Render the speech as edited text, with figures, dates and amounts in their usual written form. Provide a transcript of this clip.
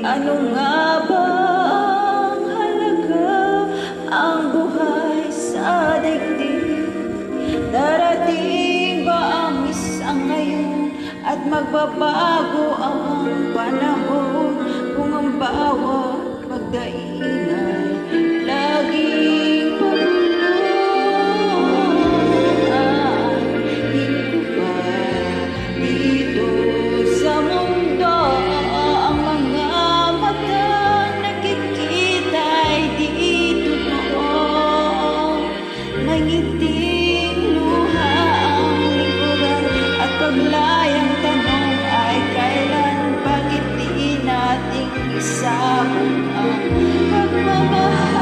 Ano nga ba ang halaga ang buhay sa daigdig? Darating ba ang isang ngayon at magbabago ang panahon kung ang bawat pagdaingay laging paguluhan? Hindi ba dito sa mundo ang mga matang nakikita ay di totoo? May ngiting luha ang likuran at paglayang tanong ay kailan? Bakit di nating isabong ang pagmamahal?